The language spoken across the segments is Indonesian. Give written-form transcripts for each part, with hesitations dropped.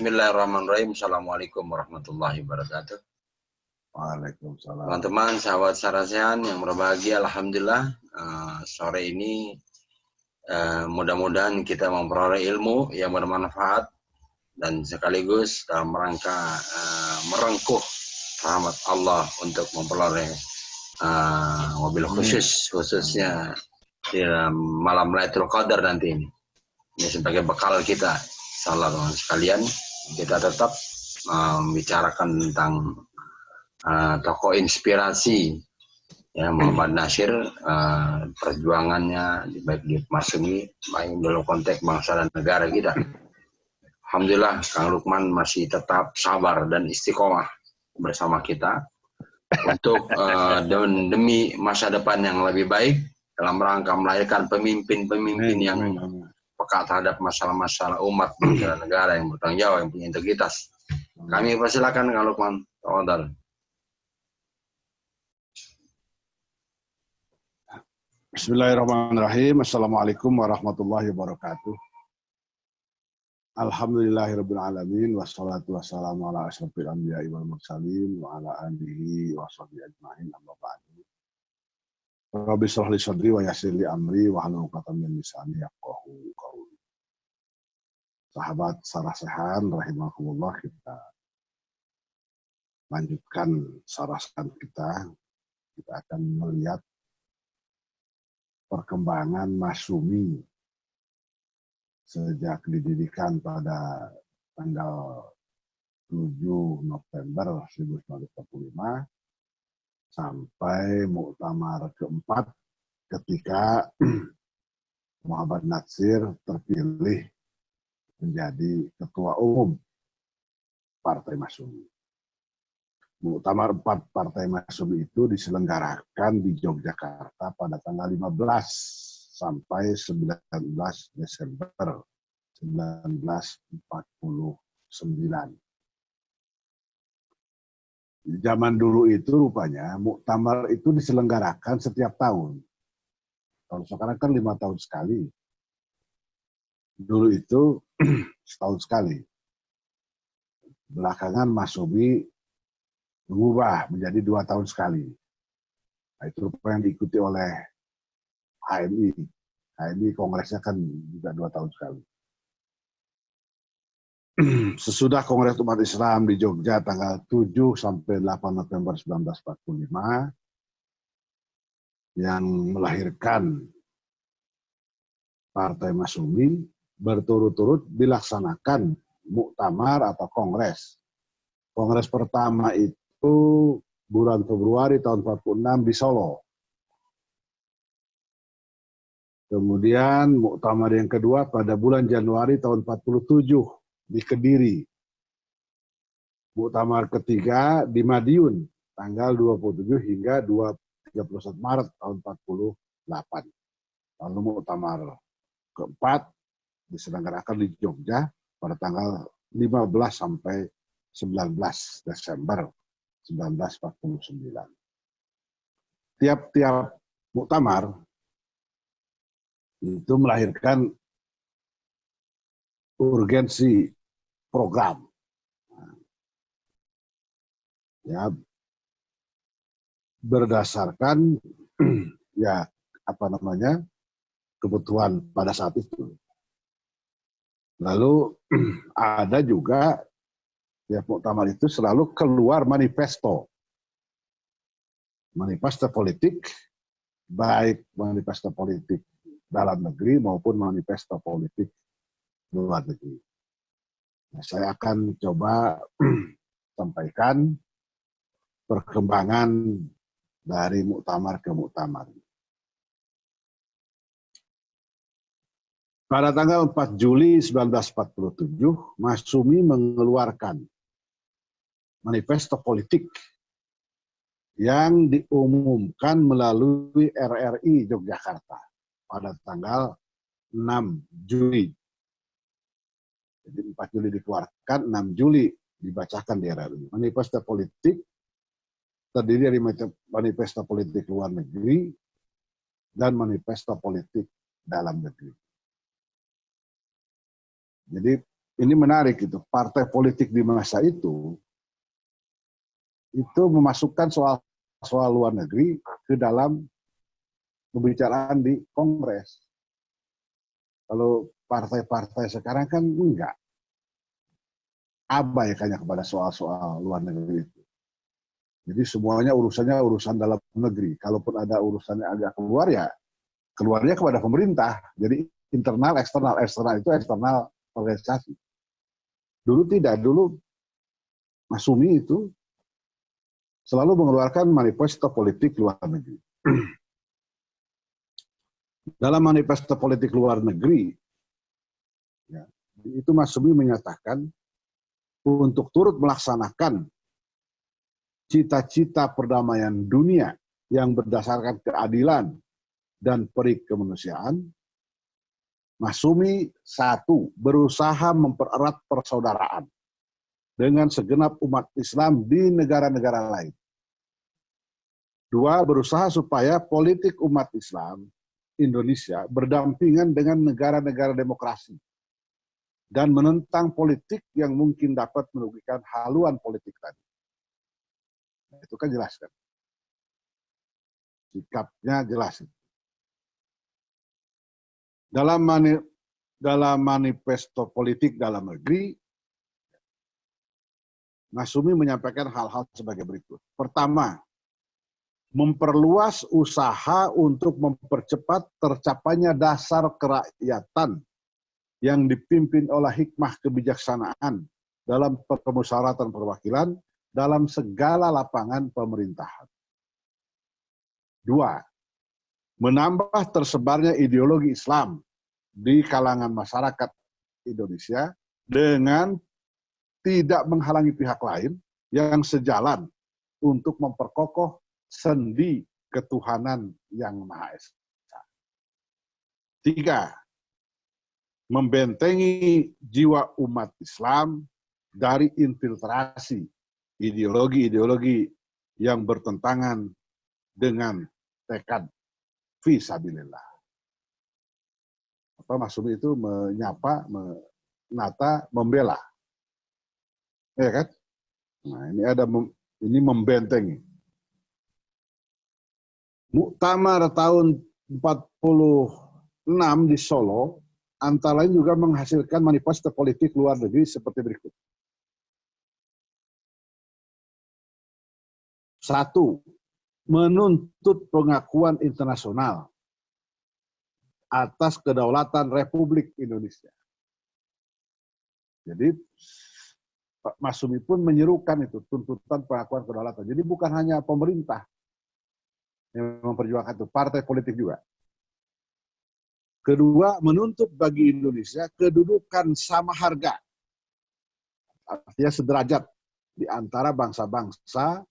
Bismillahirrahmanirrahim. Assalamualaikum warahmatullahi wabarakatuh. Waalaikumsalam. Teman-teman, sahabat Sarasehan yang berbahagia, alhamdulillah sore ini mudah-mudahan kita memperoleh ilmu yang bermanfaat dan sekaligus dalam rangka merengkuh rahmat Allah untuk memperoleh mobil khususnya di malam Lailatul Qadar nanti ini. Ini sebagai bekal kita, insyaallah teman sekalian, kita tetap membicarakan tentang tokoh inspirasi ya, Muhammad Natsir, perjuangannya baik di Masyumi, baik dalam konteks bangsa dan negara kita. Alhamdulillah Kang Lukman masih tetap sabar dan istiqomah bersama kita untuk demi masa depan yang lebih baik dalam rangka melahirkan pemimpin-pemimpin yang peka terhadap masalah-masalah umat dan negara, yang bertanggung jawab, yang punya integritas. Kami persilakan Kang Lukman. Tafadhal. Bismillahirrahmanirrahim. Assalamualaikum warahmatullahi wabarakatuh. Alhamdulillahirabbil alamin, wassalatu wassalamu ala asyrofil anbiya'i wal mursalin wa ala alihi wa sahbihi ajmain, amma ba'du. Rabbi shrah li sadri wa yassir li amri wa hlul 'uqdatam min lisani yafqahu qawli. Sahabat Sarasehan rahimakumullah, kita lanjutkan sarasehan kita. Kita akan melihat perkembangan Masyumi sejak didirikan pada tanggal 7 November 1945 sampai muktamar keempat ketika Muhammad Natsir terpilih menjadi ketua umum Partai Masyumi. Muktamar 4 Partai Masyumi itu diselenggarakan di Yogyakarta pada tanggal 15 sampai 19 Desember 1949. Zaman dulu itu rupanya muktamar itu diselenggarakan setiap tahun. Kalau sekarang kan 5 tahun sekali. Dulu itu setahun sekali. Belakangan Masyumi mengubah menjadi 2 tahun sekali. Nah, itu rupanya diikuti oleh HMI. HMI kongresnya kan juga 2 tahun sekali. Sesudah Kongres Umat Islam di Jogja tanggal 7 sampai 8 November 1945 yang melahirkan Partai Masyumi, berturut-turut dilaksanakan muktamar atau kongres. Kongres pertama itu bulan Februari tahun 46 di Solo. Kemudian muktamar yang kedua pada bulan Januari tahun 47 di Kediri. Muktamar ketiga di Madiun tanggal 27 hingga 31 Maret tahun 48. Lalu muktamar keempat diselenggarakan di Jogja pada tanggal 15 sampai 19 Desember 1949. Tiap-tiap muktamar itu melahirkan urgensi program. Ya, berdasarkan ya kebutuhan pada saat itu. Lalu ada juga tiap muktamar itu selalu keluar manifesto politik, baik manifesto politik dalam negeri maupun manifesto politik luar negeri. Nah, saya akan coba sampaikan perkembangan dari muktamar ke muktamar. Pada tanggal 4 Juli 1947, Masyumi mengeluarkan manifesto politik yang diumumkan melalui RRI Yogyakarta pada tanggal 6 Juli. Jadi 4 Juli dikeluarkan, 6 Juli dibacakan di RRI. Manifesto politik terdiri dari manifesto politik luar negeri dan manifesto politik dalam negeri. Jadi ini menarik itu, partai politik di masa itu memasukkan soal luar negeri ke dalam pembicaraan di Kongres. Kalau partai-partai sekarang kan enggak, abai kayaknya kepada soal-soal luar negeri itu. Jadi semuanya urusan dalam negeri. Kalaupun ada urusannya agak keluar, ya keluarnya kepada pemerintah. Jadi internal, eksternal itu eksternal organisasi. Dulu tidak, dulu Masyumi itu selalu mengeluarkan manifesto politik luar negeri. Dalam manifesto politik luar negeri, ya, itu Masyumi menyatakan untuk turut melaksanakan cita-cita perdamaian dunia yang berdasarkan keadilan dan peri kemanusiaan, Masyumi satu, berusaha mempererat persaudaraan dengan segenap umat Islam di negara-negara lain. Dua, berusaha supaya politik umat Islam Indonesia berdampingan dengan negara-negara demokrasi dan menentang politik yang mungkin dapat merugikan haluan politik tadi. Itu kan jelas kan? Sikapnya jelas. Dalam manifesto politik dalam negeri, Masyumi menyampaikan hal-hal sebagai berikut. Pertama, memperluas usaha untuk mempercepat tercapainya dasar kerakyatan yang dipimpin oleh hikmah kebijaksanaan dalam permusyawaratan perwakilan dalam segala lapangan pemerintahan. Dua, menambah tersebarnya ideologi Islam di kalangan masyarakat Indonesia dengan tidak menghalangi pihak lain yang sejalan untuk memperkokoh sendi ketuhanan yang Maha Esa. Tiga, membentengi jiwa umat Islam dari infiltrasi ideologi-ideologi yang bertentangan dengan tekad fisabilillah. Maksudnya itu menyapa, menata, membela. Ya kan? Nah, ini membentengi. Muktamar tahun 46 di Solo antara lain juga menghasilkan manifesto politik luar negeri seperti berikut. Satu, menuntut pengakuan internasional atas kedaulatan Republik Indonesia. Jadi Pak Masyumi pun menyerukan itu tuntutan pengakuan kedaulatan. Jadi bukan hanya pemerintah yang memperjuangkan itu, partai politik juga. Kedua, menuntut bagi Indonesia kedudukan sama harga, artinya sederajat di antara bangsa-bangsa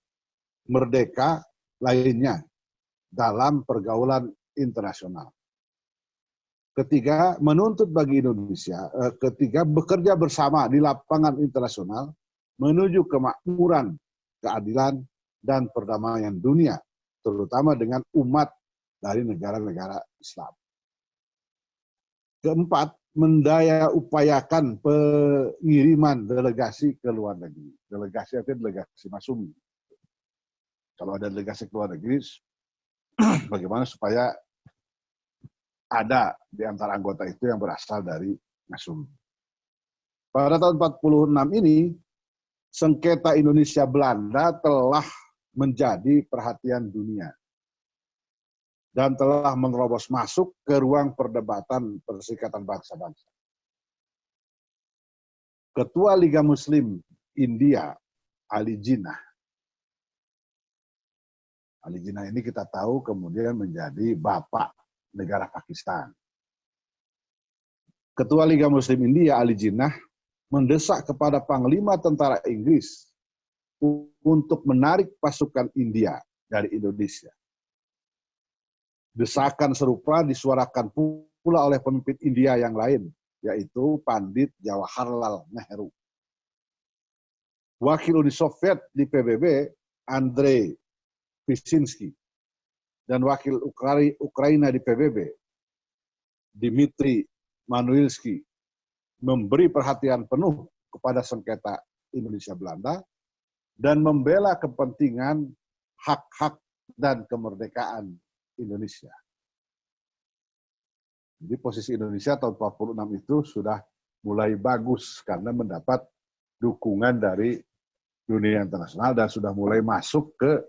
merdeka lainnya dalam pergaulan internasional. Ketiga, menuntut bagi Indonesia, ketiga, bekerja bersama di lapangan internasional menuju kemakmuran, keadilan, dan perdamaian dunia, terutama dengan umat dari negara-negara Islam. Keempat, mendaya upayakan pengiriman delegasi ke luar negeri. Delegasi artinya delegasi Masyumi. Kalau ada delegasi ke luar negeri, bagaimana supaya ada di antara anggota itu yang berasal dari Masyumi. Pada tahun 46 ini, sengketa Indonesia-Belanda telah menjadi perhatian dunia dan telah menerobos masuk ke ruang perdebatan Perserikatan Bangsa-Bangsa. Ketua Liga Muslim India, Ali Jinnah. Ali Jinnah ini kita tahu kemudian menjadi bapak negara Pakistan. Ketua Liga Muslim India, Ali Jinnah, mendesak kepada Panglima Tentara Inggris untuk menarik pasukan India dari Indonesia. Desakan serupa disuarakan pula oleh pemimpin India yang lain, yaitu Pandit Jawaharlal Nehru. Wakil Uni Soviet di PBB, Andrei Vyshynski, dan wakil Ukraina di PBB, Dmitry Manuilsky, memberi perhatian penuh kepada sengketa Indonesia Belanda dan membela kepentingan hak-hak dan kemerdekaan Indonesia. Jadi posisi Indonesia tahun 46 itu sudah mulai bagus karena mendapat dukungan dari dunia internasional dan sudah mulai masuk ke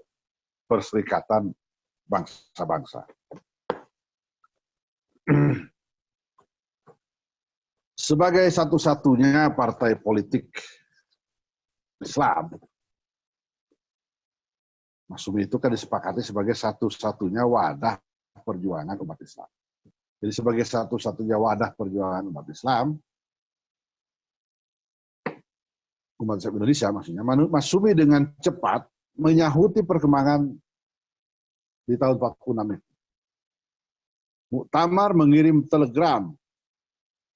Perserikatan Bangsa-Bangsa. Sebagai satu-satunya partai politik Islam, Masyumi itu kan disepakati sebagai satu-satunya wadah perjuangan umat Islam. Jadi sebagai satu-satunya wadah perjuangan umat Islam, umat Islam Indonesia maksudnya, Masyumi dengan cepat menyahuti perkembangan di tahun 46 itu. Muktamar mengirim telegram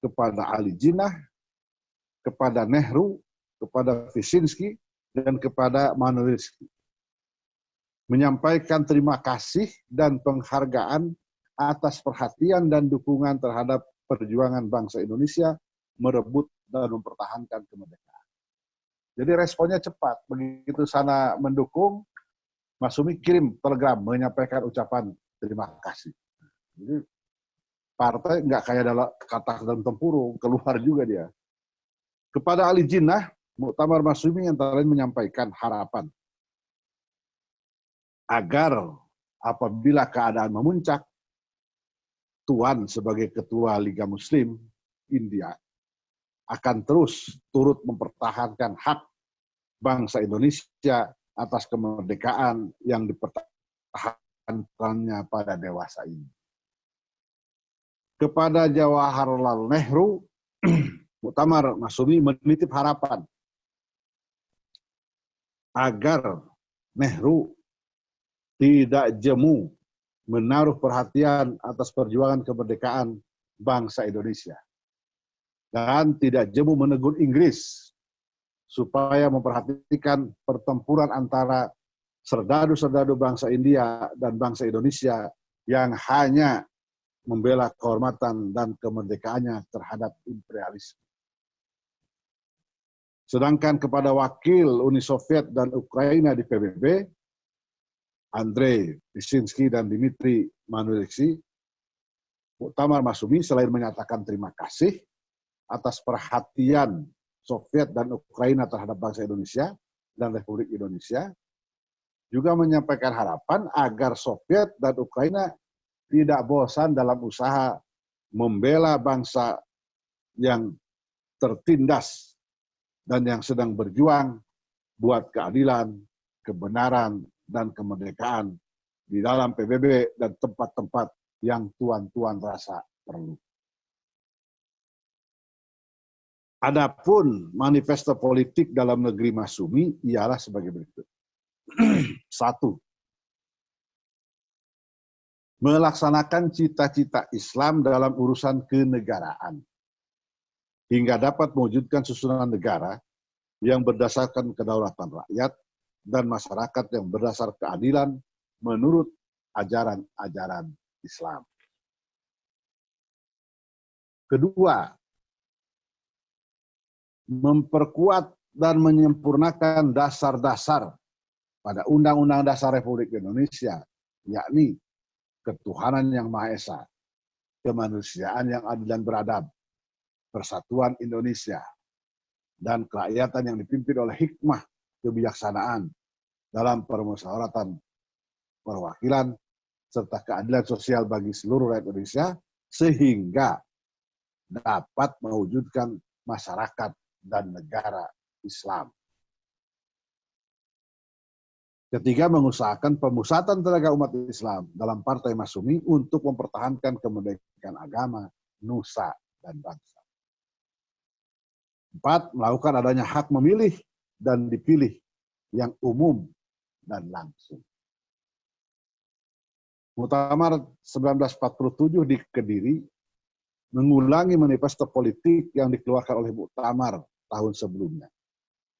kepada Ali Jinnah, kepada Nehru, kepada Wyszynski, dan kepada Manowski, menyampaikan terima kasih dan penghargaan atas perhatian dan dukungan terhadap perjuangan bangsa Indonesia merebut dan mempertahankan kemerdekaan. Jadi responnya cepat. Begitu sana mendukung, Masyumi kirim telegram menyampaikan ucapan terima kasih. Jadi partai nggak kayak dalam kata dalam tempurung, keluar juga dia. Kepada Ali Jinnah, Muktamar Masyumi antara lain menyampaikan harapan agar apabila keadaan memuncak, Tuan sebagai Ketua Liga Muslim India akan terus turut mempertahankan hak bangsa Indonesia atas kemerdekaan yang dipertahankannya pada dewasa ini. Kepada Jawaharlal Nehru, Muktamar Masyumi menitip harapan agar Nehru tidak jemu menaruh perhatian atas perjuangan kemerdekaan bangsa Indonesia dan tidak jemu menegur Inggris supaya memperhatikan pertempuran antara serdadu-serdadu bangsa India dan bangsa Indonesia yang hanya membela kehormatan dan kemerdekaannya terhadap imperialisme. Sedangkan kepada wakil Uni Soviet dan Ukraina di PBB, Andrei Wyszynski dan Dmitri Manowski, Muktamar Masyumi selain menyatakan terima kasih atas perhatian Soviet dan Ukraina terhadap bangsa Indonesia dan Republik Indonesia, juga menyampaikan harapan agar Soviet dan Ukraina tidak bosan dalam usaha membela bangsa yang tertindas dan yang sedang berjuang buat keadilan, kebenaran, dan kemerdekaan di dalam PBB dan tempat-tempat yang tuan-tuan rasa perlu. Adapun manifesto politik dalam negeri Masyumi ialah sebagai berikut. 1. Melaksanakan cita-cita Islam dalam urusan kenegaraan hingga dapat mewujudkan susunan negara yang berdasarkan kedaulatan rakyat dan masyarakat yang berdasar keadilan menurut ajaran-ajaran Islam. Kedua, memperkuat dan menyempurnakan dasar-dasar pada Undang-Undang Dasar Republik Indonesia, yakni ketuhanan yang Maha Esa, kemanusiaan yang adil dan beradab, persatuan Indonesia, dan kerakyatan yang dipimpin oleh hikmah kebijaksanaan dalam permusyawaratan perwakilan serta keadilan sosial bagi seluruh rakyat Indonesia sehingga dapat mewujudkan masyarakat dan negara Islam. Ketiga, mengusahakan pemusatan tenaga umat Islam dalam Partai Masyumi untuk mempertahankan kemerdekaan agama, nusa, dan bangsa. 4. Melakukan adanya hak memilih dan dipilih yang umum dan langsung. Muktamar 1947 di Kediri mengulangi manifesto politik yang dikeluarkan oleh Muktamar tahun sebelumnya.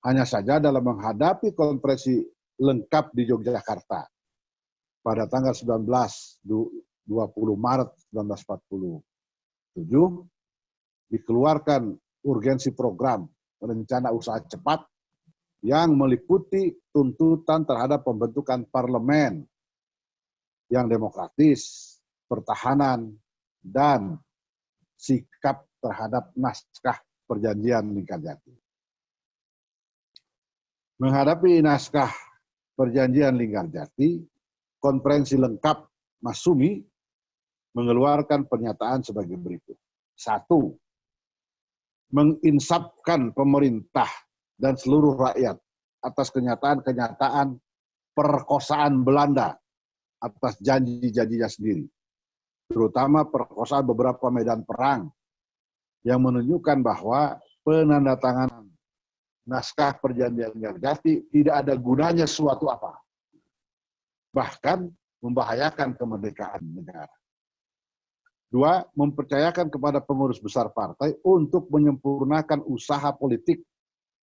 Hanya saja dalam menghadapi konferensi lengkap di Yogyakarta pada tanggal 20 Maret 1947 dikeluarkan urgensi program rencana usaha cepat yang meliputi tuntutan terhadap pembentukan parlemen yang demokratis, pertahanan, dan sikap terhadap naskah perjanjian Linggarjati. Menghadapi naskah perjanjian Linggarjati, konferensi lengkap Massumi mengeluarkan pernyataan sebagai berikut. 1. Menginsafkan pemerintah dan seluruh rakyat atas kenyataan-kenyataan perkosaan Belanda atas janji-janjinya sendiri, terutama perkosaan beberapa medan perang yang menunjukkan bahwa penandatanganan naskah perjanjian Linggarjati tidak ada gunanya suatu apa, bahkan membahayakan kemerdekaan negara. 2. Mempercayakan kepada pengurus besar partai untuk menyempurnakan usaha politik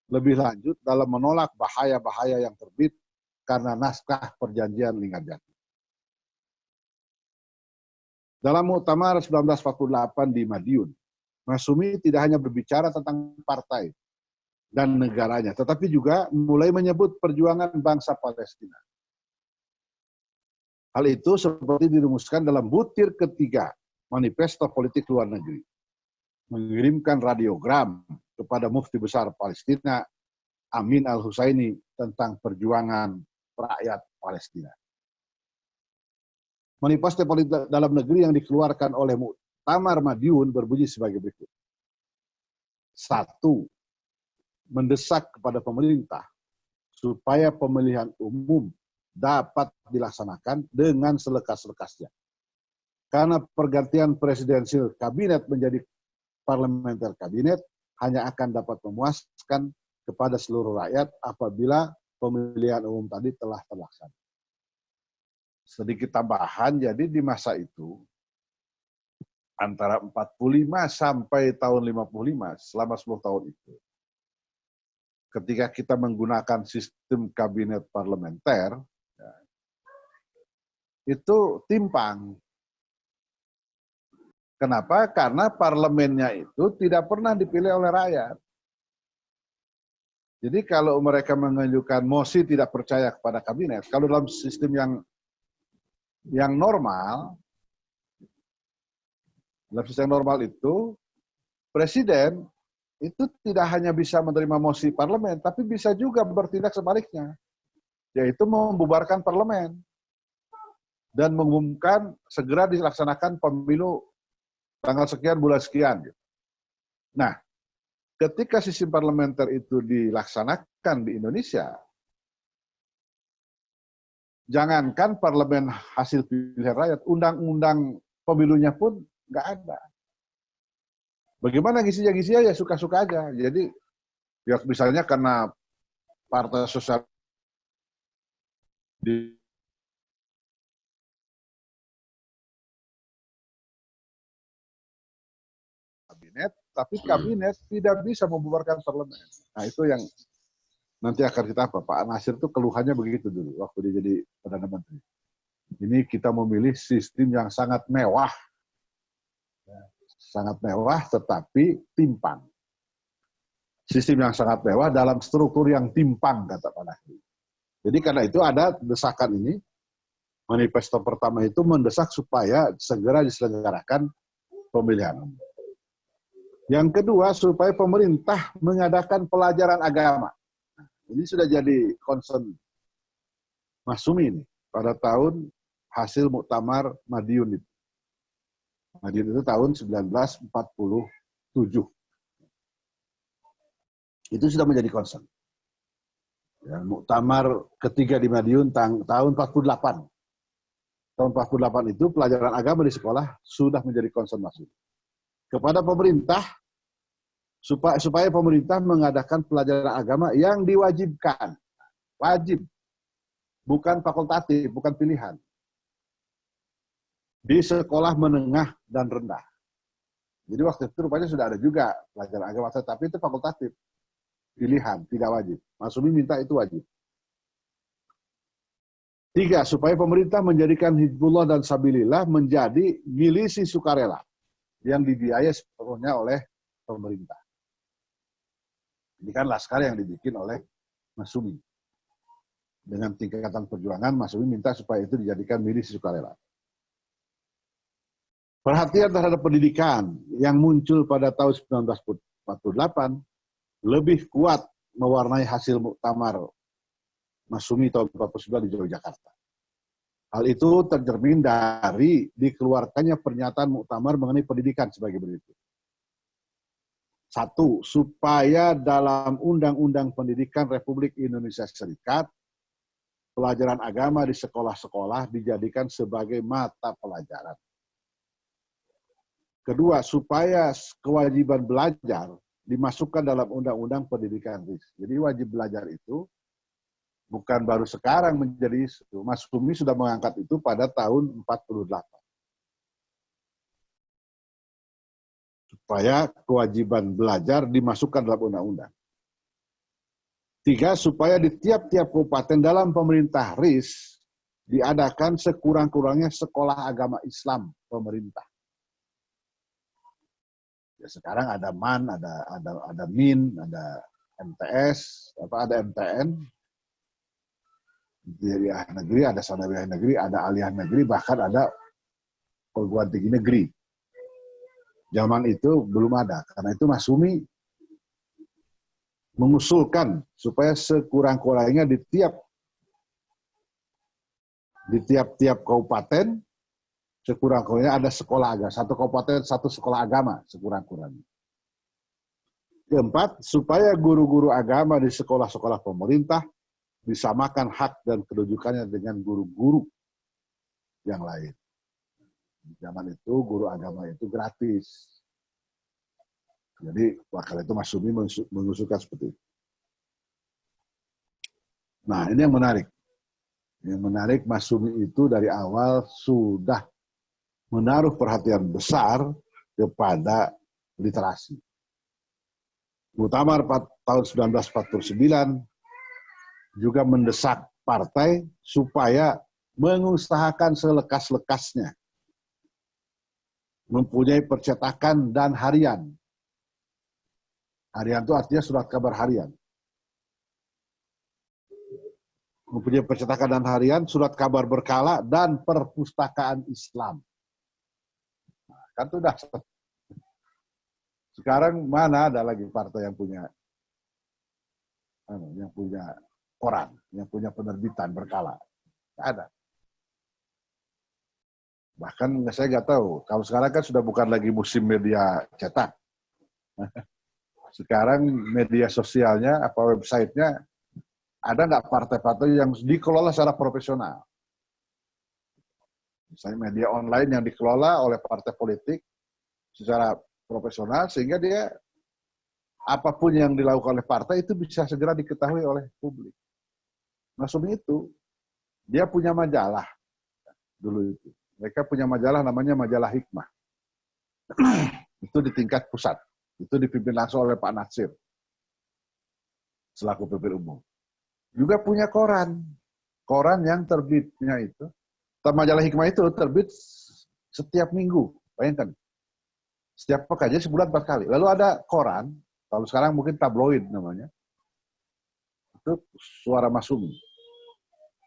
lebih lanjut dalam menolak bahaya-bahaya yang terbit karena naskah perjanjian Linggarjati. Dalam Muktamar 1948 di Madiun, Massumi tidak hanya berbicara tentang partai dan negaranya, tetapi juga mulai menyebut perjuangan bangsa Palestina. Hal itu seperti dirumuskan dalam butir ketiga Manifesto Politik Luar Negeri, mengirimkan radiogram kepada Mufti Besar Palestina, Amin Al-Husaini, tentang perjuangan rakyat Palestina. Manifesto Politik Dalam Negeri yang dikeluarkan oleh Muktamar Madiun berbunyi sebagai berikut. 1. Mendesak kepada pemerintah supaya pemilihan umum dapat dilaksanakan dengan selekas-lekasnya. Karena pergantian presidensial kabinet menjadi parlementer kabinet hanya akan dapat memuaskan kepada seluruh rakyat apabila pemilihan umum tadi telah terlaksana. Sedikit tambahan, jadi di masa itu, antara 45 sampai tahun 55, selama 10 tahun itu, ketika kita menggunakan sistem kabinet parlementer, itu timpang. Kenapa? Karena parlemennya itu tidak pernah dipilih oleh rakyat. Jadi kalau mereka mengajukan mosi tidak percaya kepada kabinet, kalau dalam sistem yang normal, dalam sistem normal itu, presiden itu tidak hanya bisa menerima mosi parlemen, tapi bisa juga bertindak sebaliknya, yaitu membubarkan parlemen dan mengumumkan segera dilaksanakan pemilu tanggal sekian, bulan sekian. Nah, ketika sistem parlementer itu dilaksanakan di Indonesia, jangankan parlemen hasil pilihan rakyat, undang-undang pemilunya pun nggak ada. Bagaimana ngisinya ya suka-suka aja. Jadi, ya misalnya karena Partai Sosial di kabinet, tapi kabinet tidak bisa membubarkan parlemen. Nah itu yang nanti akan kita apa? Pak Nasir itu keluhannya begitu dulu waktu dia jadi Perdana Menteri. Ini kita memilih sistem yang sangat mewah, tetapi timpang. Sistem yang sangat mewah dalam struktur yang timpang, kata Pak Nasir. Jadi karena itu ada desakan ini, manifesto pertama itu mendesak supaya segera diselenggarakan pemilihan umum. Yang kedua, supaya pemerintah mengadakan pelajaran agama. Ini sudah jadi concern Massumi ini pada tahun hasil Muktamar Madiun itu. Madiun itu tahun 1947. Itu sudah menjadi concern. Ya, Muktamar ketiga di Madiun tahun 48. Tahun 48 itu pelajaran agama di sekolah sudah menjadi concern Massumi. Kepada pemerintah, supaya pemerintah mengadakan pelajaran agama yang diwajibkan. Wajib. Bukan fakultatif, bukan pilihan. Di sekolah menengah dan rendah. Jadi waktu itu rupanya sudah ada juga pelajaran agama, tapi itu fakultatif. Pilihan, tidak wajib. Massumi minta itu wajib. 3, supaya pemerintah menjadikan Hizbullah dan Sabilillah menjadi milisi sukarela yang dibiayai sepenuhnya oleh pemerintah. Ini kan laskar yang dibikin oleh Masyumi. Dengan tingkatan perjuangan, Masyumi minta supaya itu dijadikan milisi sukarela. Perhatian terhadap pendidikan yang muncul pada tahun 1948 lebih kuat mewarnai hasil muktamar Masyumi tahun 49 di Yogyakarta. Hal itu tercermin dari dikeluarkannya pernyataan muktamar mengenai pendidikan sebagai berikut. 1. Supaya dalam Undang-Undang Pendidikan Republik Indonesia Serikat, pelajaran agama di sekolah-sekolah dijadikan sebagai mata pelajaran. Kedua, supaya kewajiban belajar dimasukkan dalam Undang-Undang Pendidikan RIS. Jadi wajib belajar itu bukan baru sekarang menjadi isu. Masyumi sudah mengangkat itu pada tahun 48. Supaya kewajiban belajar dimasukkan dalam undang-undang. 3. Supaya di tiap-tiap kabupaten dalam pemerintah RIS diadakan sekurang-kurangnya sekolah agama Islam pemerintah. Ya, sekarang ada MAN, ada MIN, ada MTS, ada MTN, wilayah negeri, ada sanawiyah negeri, ada aliyah negeri, bahkan ada perguruan tinggi negeri. Zaman itu belum ada, karena itu Masyumi mengusulkan supaya sekurang-kurangnya di tiap-tiap kabupaten sekurang-kurangnya ada sekolah agama, satu kabupaten satu sekolah agama sekurang-kurangnya. Keempat, supaya guru-guru agama di sekolah-sekolah pemerintah disamakan hak dan kedudukannya dengan guru-guru yang lain. Di zaman itu guru agama itu gratis. Jadi wakil itu Masyumi mengusulkan seperti itu. Nah, ini yang menarik. Yang menarik, Masyumi itu dari awal sudah menaruh perhatian besar kepada literasi. Muktamar tahun 1949 juga mendesak partai supaya mengusahakan selekas-lekasnya mempunyai percetakan dan harian. Harian itu artinya surat kabar harian. Mempunyai percetakan dan harian, surat kabar berkala, dan perpustakaan Islam. Nah, kan sudah. Sekarang mana ada lagi partai yang punya koran, yang punya penerbitan berkala? Tidak ada. Bahkan saya nggak tahu, kalau sekarang kan sudah bukan lagi musim media cetak. Sekarang media sosialnya, websitenya, ada nggak partai-partai yang dikelola secara profesional? Misalnya media online yang dikelola oleh partai politik secara profesional, sehingga dia apapun yang dilakukan oleh partai itu bisa segera diketahui oleh publik. Maksudnya itu, dia punya majalah dulu itu. Mereka punya majalah namanya Majalah Hikmah. Itu di tingkat pusat. Itu dipimpin langsung oleh Pak Natsir selaku pemimpin umum. Juga punya koran. Koran yang terbitnya itu, Majalah Hikmah itu terbit setiap minggu. Bayangkan. Setiap pekan, jadi sebulan 4 kali. Lalu ada koran, kalau sekarang mungkin tabloid namanya. Itu Suara Masyumi.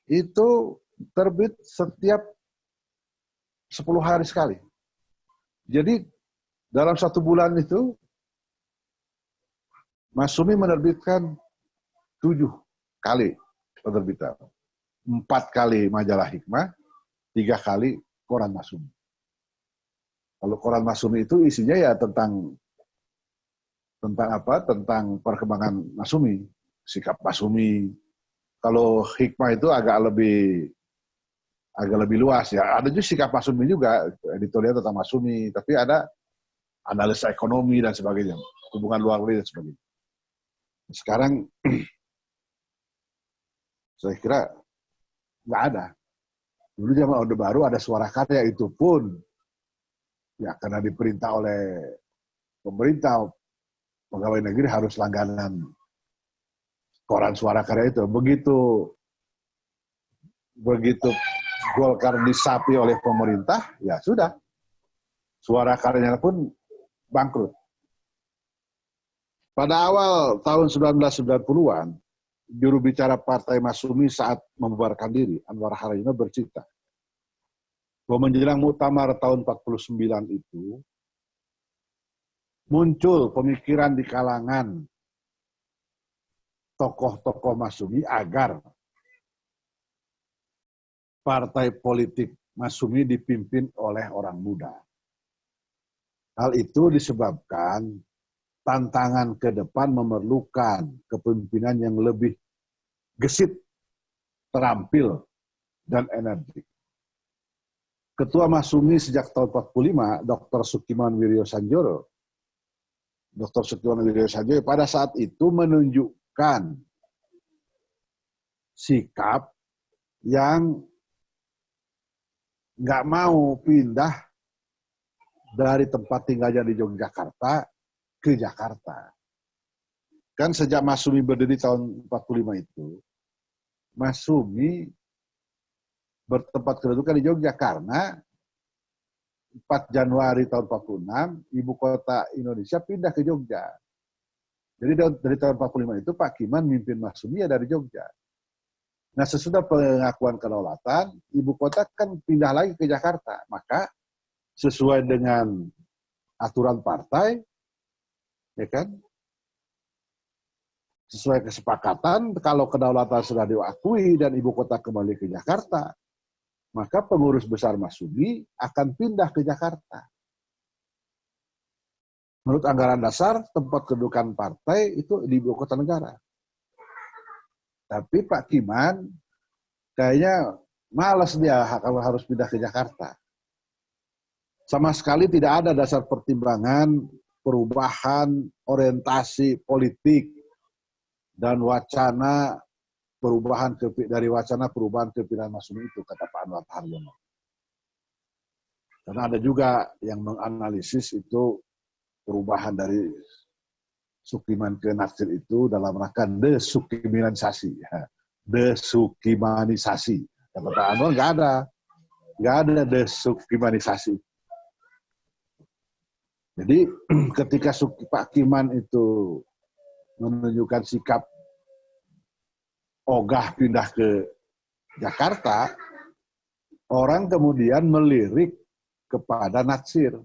Itu terbit setiap 10 hari sekali. Jadi dalam 1 bulan itu Masyumi menerbitkan 7 kali penerbitan. 4 kali Majalah Hikmah, 3 kali koran Masyumi. Kalau koran Masyumi itu isinya ya tentang apa? Tentang perkembangan Masyumi, sikap Masyumi. Kalau Hikmah itu agak lebih luas ya. Ada juga sikap Masyumi juga, editorial tentang Masyumi, tapi ada analisa ekonomi dan sebagainya, hubungan luar negeri dan sebagainya. Sekarang saya kira nggak ada. Dulu zaman Orde Baru ada Suara Karya, itu pun ya karena diperintah oleh pemerintah, pegawai negeri harus langganan koran Suara Karya itu. Begitu Golkar disapi oleh pemerintah, ya sudah. Suara Karyanya pun bangkrut. Pada awal tahun 1990-an, juru bicara Partai Masyumi saat membubarkan diri, Anwar Haryono bercerita bahwa menjelang muktamar tahun 49 itu, muncul pemikiran di kalangan tokoh-tokoh Masyumi agar partai politik Masyumi dipimpin oleh orang muda. Hal itu disebabkan tantangan ke depan memerlukan kepemimpinan yang lebih gesit, terampil, dan energik. Ketua Masyumi sejak tahun 45, Dr. Sukiman Wiryosanjoyo, pada saat itu menunjukkan sikap yang nggak mau pindah dari tempat tinggalnya di Yogyakarta ke Jakarta. Kan sejak Masyumi berdiri tahun 45 itu, Masyumi bertempat kedudukan di Jogja karena 4 Januari tahun 46, ibu kota Indonesia pindah ke Jogja. Jadi dari tahun 45 itu Pak Kiman mimpin Masyumi ya dari Jogja. Nah sesudah pengakuan kedaulatan, ibu kota kan pindah lagi ke Jakarta. Maka sesuai dengan aturan partai, ya kan, sesuai kesepakatan, kalau kedaulatan sudah diakui dan ibu kota kembali ke Jakarta, maka pengurus besar Masyumi akan pindah ke Jakarta. Menurut anggaran dasar, tempat kedudukan partai itu di ibu kota negara. Tapi Pak Kiman kayaknya malas dia kalau harus pindah ke Jakarta. Sama sekali tidak ada dasar pertimbangan perubahan orientasi politik dan wacana perubahan kepimpinan Masyumi itu, kata Pak Anwar Haryono. Karena ada juga yang menganalisis itu perubahan dari Sukiman ke Natsir itu dalam rangka desukimanisasi. Desukimanisasi. Kata Pak Anwar nggak ada desukimanisasi. Jadi ketika Pak Kiman itu menunjukkan sikap ogah pindah ke Jakarta, orang kemudian melirik kepada Natsir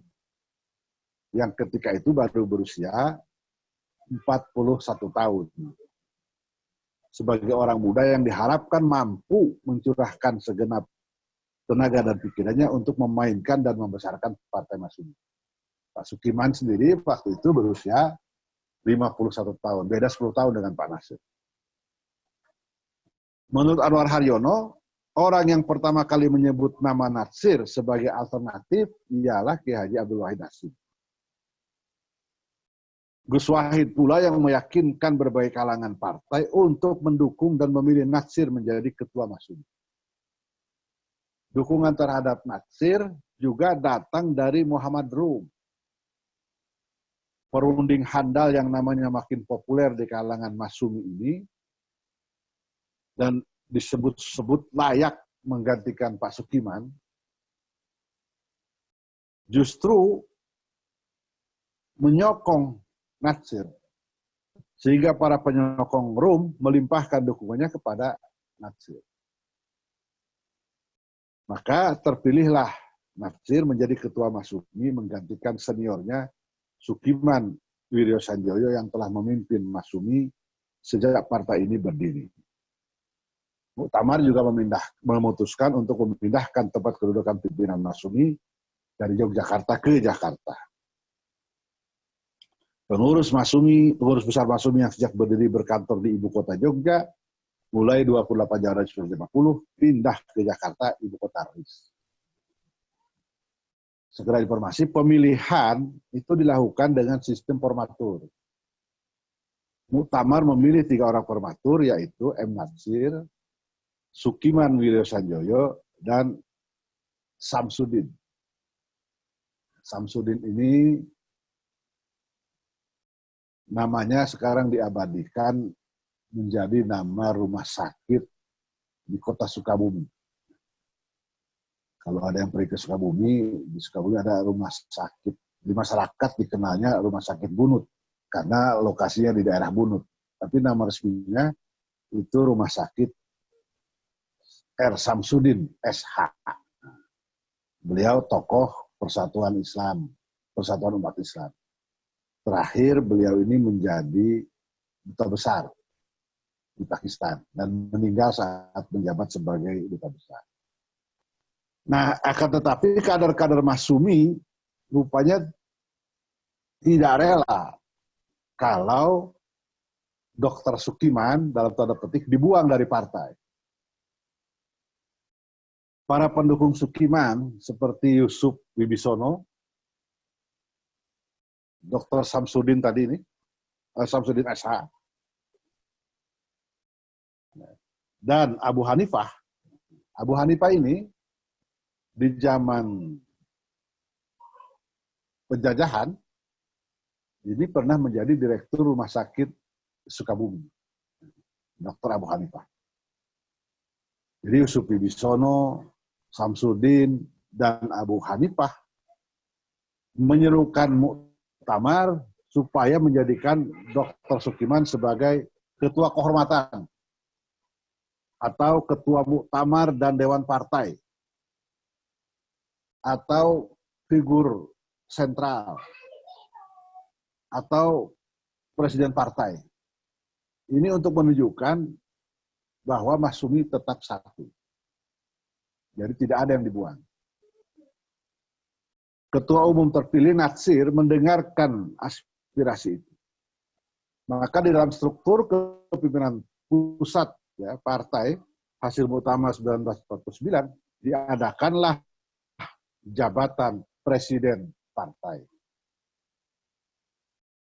yang ketika itu baru berusia 41 tahun. Sebagai orang muda yang diharapkan mampu mencurahkan segenap tenaga dan pikirannya untuk memainkan dan membesarkan Partai Masyumi. Pak Sukiman sendiri waktu itu berusia 51 tahun, beda 10 tahun dengan Pak Natsir. Menurut Anwar Haryono, orang yang pertama kali menyebut nama Natsir sebagai alternatif ialah Kiai Haji Abdul Wahid Hasyim. Gus Wahid pula yang meyakinkan berbagai kalangan partai untuk mendukung dan memilih Natsir menjadi ketua Masyumi. Dukungan terhadap Natsir juga datang dari Muhammad Rum, perunding handal yang namanya makin populer di kalangan Masyumi ini, dan disebut-sebut layak menggantikan Pak Sukiman, justru menyokong Natsir. Sehingga para penyokong Rum melimpahkan dukungannya kepada Natsir. Maka terpilihlah Natsir menjadi ketua Masyumi menggantikan seniornya Sukiman Wiryosanjoyo yang telah memimpin Masyumi sejak partai ini berdiri. Muktamar juga memutuskan untuk memindahkan tempat kedudukan pimpinan Masyumi dari Yogyakarta ke Jakarta. Pengurus besar Masyumi yang sejak berdiri berkantor di ibu kota Jogja, mulai 28 Januari 1950, pindah ke Jakarta, ibu kota RIS. Segera informasi, pemilihan itu dilakukan dengan sistem formatur. Muktamar memilih 3 orang formatur, yaitu M. Natsir, Sukiman Wiryosanjoyo, dan Samsudin. Samsudin ini namanya sekarang diabadikan menjadi nama rumah sakit di kota Sukabumi. Kalau ada yang pergi ke Sukabumi, di Sukabumi ada rumah sakit. Di masyarakat dikenalnya rumah sakit Bunut. karena lokasinya di daerah Bunut. Tapi nama resminya itu Rumah Sakit R. Samsudin, SH. Beliau tokoh Persatuan Islam, Persatuan Umat Islam. Terakhir beliau ini menjadi duta besar di Pakistan dan meninggal saat menjabat sebagai duta besar. Nah, akan tetapi kader-kader Masyumi rupanya tidak rela kalau Dr. Sukiman dalam tanda petik dibuang dari partai. Para pendukung Sukiman seperti Yusuf Wibisono, Dr. Samsudin tadi ini, Samsudin SH, dan Abu Hanifah. Abu Hanifah ini di zaman penjajahan ini pernah menjadi direktur Rumah Sakit Sukabumi, Dr. Abu Hanifah. Jadi Yusuf Wibisono, Samsudin, dan Abu Hanifah menyerukan muktamar supaya menjadikan Dr. Sukiman sebagai ketua kehormatan atau ketua muktamar dan dewan partai atau figur sentral atau presiden partai. Ini untuk menunjukkan bahwa Masyumi tetap satu. Jadi tidak ada yang dibuang. Ketua umum terpilih Natsir mendengarkan aspirasi itu. Maka di dalam struktur kepimpinan pusat ya, partai hasil muktamar 1949 diadakanlah jabatan presiden partai.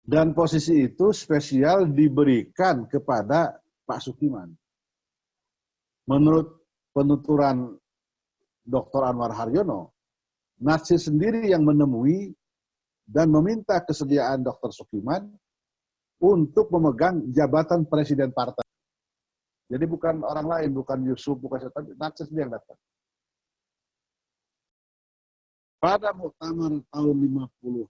Dan posisi itu spesial diberikan kepada Pak Sukiman. Menurut penuturan Dr. Anwar Haryono, Natsir sendiri yang menemui dan meminta kesediaan Dr. Sukiman untuk memegang jabatan presiden partai. Jadi bukan orang lain, bukan Yusuf, bukan siapa, Natsir sendiri yang datang. Pada muktamar tahun 50,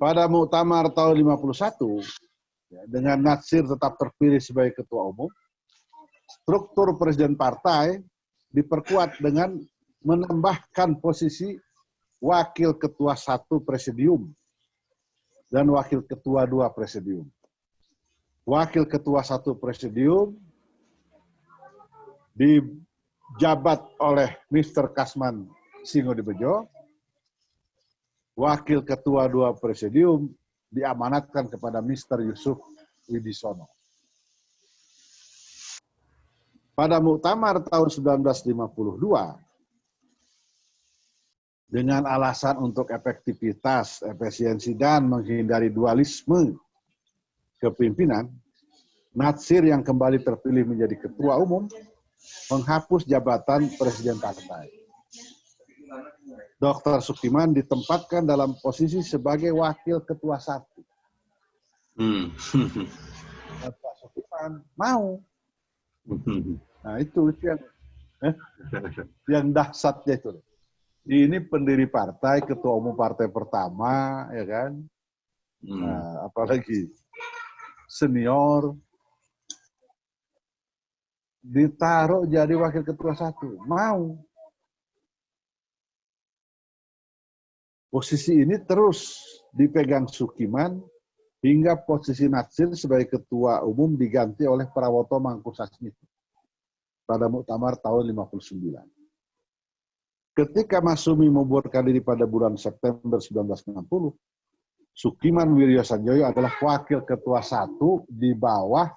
pada muktamar tahun 51, ya, dengan Natsir tetap terpilih sebagai ketua umum, struktur presiden partai diperkuat dengan menambahkan posisi wakil ketua 1 presidium dan wakil ketua 2 presidium. Wakil ketua 1 presidium dijabat oleh Mr. Kasman Singodibedjo. Wakil ketua 2 presidium diamanatkan kepada Mr. Yusuf Wibisono. Pada muktamar tahun 1952, dengan alasan untuk efektivitas, efisiensi, dan menghindari dualisme kepimpinan, Natsir yang kembali terpilih menjadi ketua umum menghapus jabatan presiden partai. Dr. Sukiman ditempatkan dalam posisi sebagai wakil ketua 1. Dr. Sukiman mau. Nah itu yang dahsyatnya itu. Ini pendiri partai, ketua umum partai pertama, ya kan? Nah, apalagi senior ditaruh jadi wakil ketua 1, mau. Posisi ini terus dipegang Sukiman hingga posisi Natsir sebagai ketua umum diganti oleh Prawoto Mangkusasmito pada muktamar tahun 59. Ketika Masyumi membubarkan diri pada bulan September 1960, Sukiman Wiryo Sanjoyo adalah wakil ketua 1 di bawah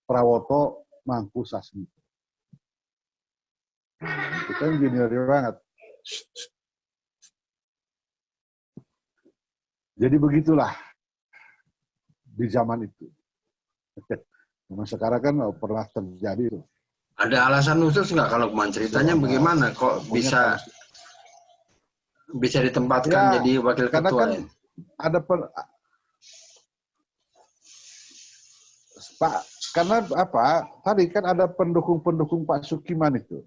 Prawoto Mangkusasmito. Itu kan junior banget. Jadi begitulah di zaman itu. Memang sekarang kan pernah terjadi itu. Ada alasan khusus nggak kalau ceritanya bagaimana kok bisa ditempatkan jadi wakil ketua? Kan ada Pak, karena apa? Tadi kan ada pendukung-pendukung Pak Sukiman itu.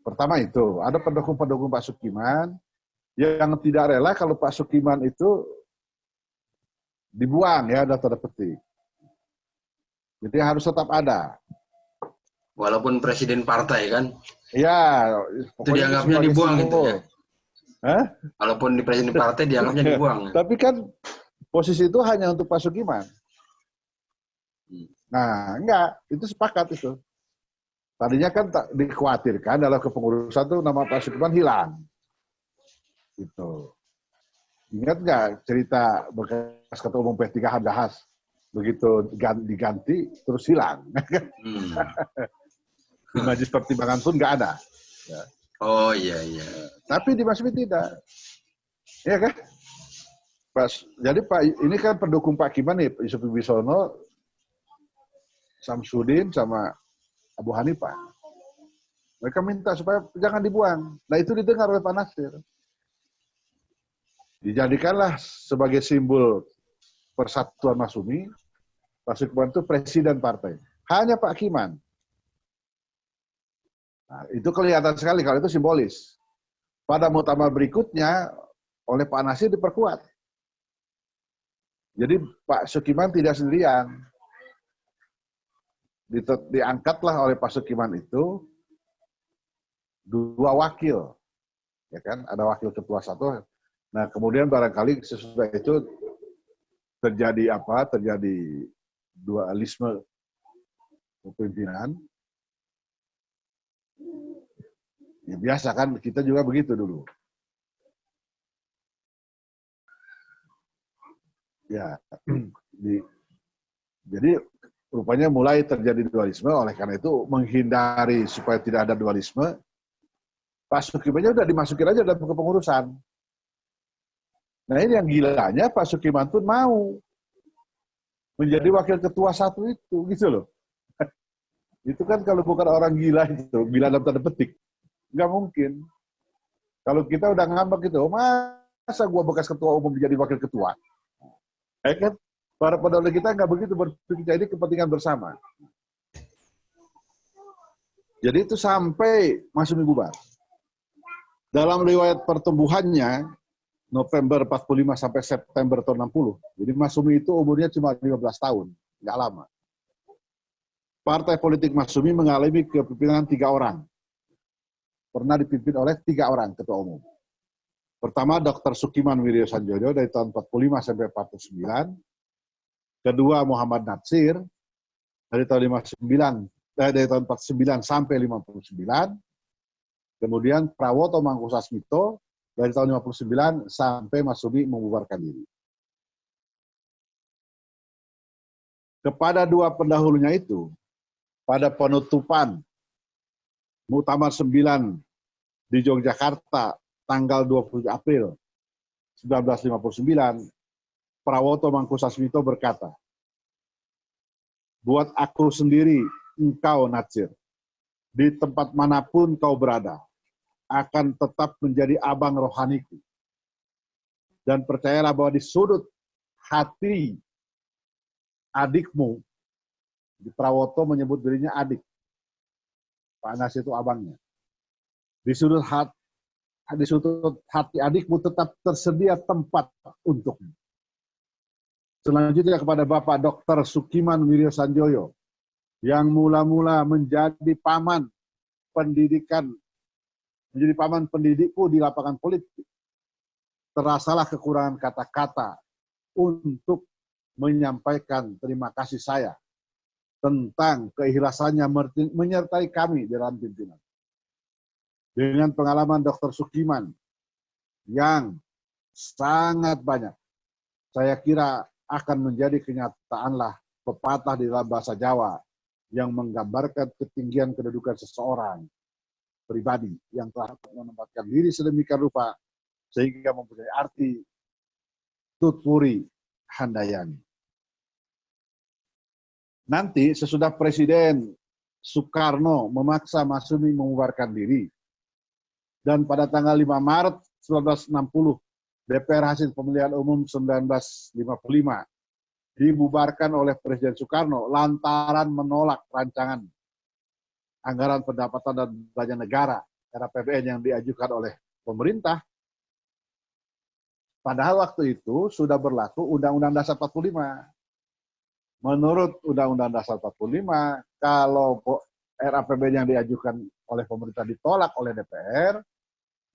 Pertama itu, ada pendukung-pendukung Pak Sukiman Yang tidak rela kalau Pak Sukiman itu dibuang ya, ada tanda petik. Jadi harus tetap ada. Walaupun presiden partai kan, Ya, itu pokoknya itu dianggapnya sebagai dibuang itu simbol. ya. Hah? Walaupun di presiden partai dianggapnya dibuang. Tapi kan posisi itu hanya untuk Pak Sukiman. Nah, enggak, itu sepakat itu. Tadinya kan dikhawatirkan dalam kepengurusan tuh nama Pak Sukiman hilang. Gitu. Ingat nggak cerita bekas Ketua Umum P3 Hamzahas? Begitu diganti, terus hilang. Di Majelis Pertimbangan pun nggak ada. Ya. Oh iya, iya. Tapi di Masmi tidak. Iya kan? Jadi Pak, ini kan pendukung Pak Kiman nih, Yusuf Wibisono, Samsudin, sama Abu Hanifah. Mereka minta supaya jangan dibuang. Nah itu didengar oleh Pak Nasir. Dijadikanlah sebagai simbol persatuan Masumi, Pak Sukiman itu presiden partai. Hanya Pak Kiman. Nah, itu kelihatan sekali kalau itu simbolis. Pada muktamar berikutnya, oleh Pak Nasir diperkuat. Jadi Pak Sukiman tidak sendirian. Diangkatlah oleh Pak Sukiman itu 2 wakil. Ya kan? Ada wakil ketua 1. Nah, kemudian barangkali sesudah itu terjadi apa? Terjadi dualisme kepemimpinan. Ya biasa kan, kita juga begitu dulu. Ya, jadi rupanya mulai terjadi dualisme, oleh karena itu menghindari supaya tidak ada dualisme, Pak Sukiman udah dimasukin aja dalam kepengurusan. Nah ini yang gilanya Pak Sukiman tuh mau menjadi wakil ketua 1 itu, gitu loh. Itu kan kalau bukan orang gila itu, gila dalam tanda petik, nggak mungkin. Kalau kita udah ngambek gitu, oh, masa gua bekas ketua umum menjadi wakil ketua? Kan para pendahulu kita nggak begitu berpikir, ini kepentingan bersama. Jadi itu sampai Masumi bubar. Dalam riwayat pertumbuhannya, November 45 sampai September tahun 60. Jadi Masumi itu umurnya cuma 15 tahun, nggak lama. Partai politik Masumi mengalami kepemimpinan 3 orang. Pernah dipimpin oleh 3 orang ketua umum. Pertama Dr. Sukiman Wiryo Sanjoyo dari tahun 45 sampai 49. Kedua Muhammad Natsir dari tahun 49 sampai 59. Kemudian Prawoto Mangkusasmito dari tahun 59 sampai Masumi membubarkan diri. Kepada 2 pendahulunya itu, pada penutupan Muktamar 9 di Yogyakarta tanggal 20 April 1959, Prawoto Mangkusasmito berkata, "Buat aku sendiri, engkau Natsir, di tempat manapun kau berada, akan tetap menjadi abang rohaniku. Dan percayalah bahwa di sudut hati adikmu," di Prawoto menyebut dirinya adik, Pak Nasir itu abangnya, di sudut hati adikmu tetap tersedia tempat untukmu. Selanjutnya kepada Bapak Dr. Sukiman Wiryo Sanjoyo, yang mula-mula menjadi paman pendidikku di lapangan politik. Terasalah kekurangan kata-kata untuk menyampaikan terima kasih saya tentang keikhlasannya menyertai kami dalam pimpinan. Dengan pengalaman Dr. Sukiman yang sangat banyak, saya kira akan menjadi kenyataanlah pepatah di dalam bahasa Jawa yang menggambarkan ketinggian kedudukan seseorang pribadi yang telah menempatkan diri sedemikian rupa sehingga mempunyai arti tutpuri handayani. Nanti sesudah Presiden Soekarno memaksa Masumi membubarkan diri, dan pada tanggal 5 Maret 1960 DPR hasil pemilihan umum 1955 dibubarkan oleh Presiden Soekarno lantaran menolak rancangan anggaran pendapatan dan belanja negara era APBN yang diajukan oleh pemerintah. Padahal waktu itu sudah berlaku Undang-Undang Dasar 45. Menurut Undang-Undang Dasar 45, kalau RAPBN yang diajukan oleh pemerintah ditolak oleh DPR,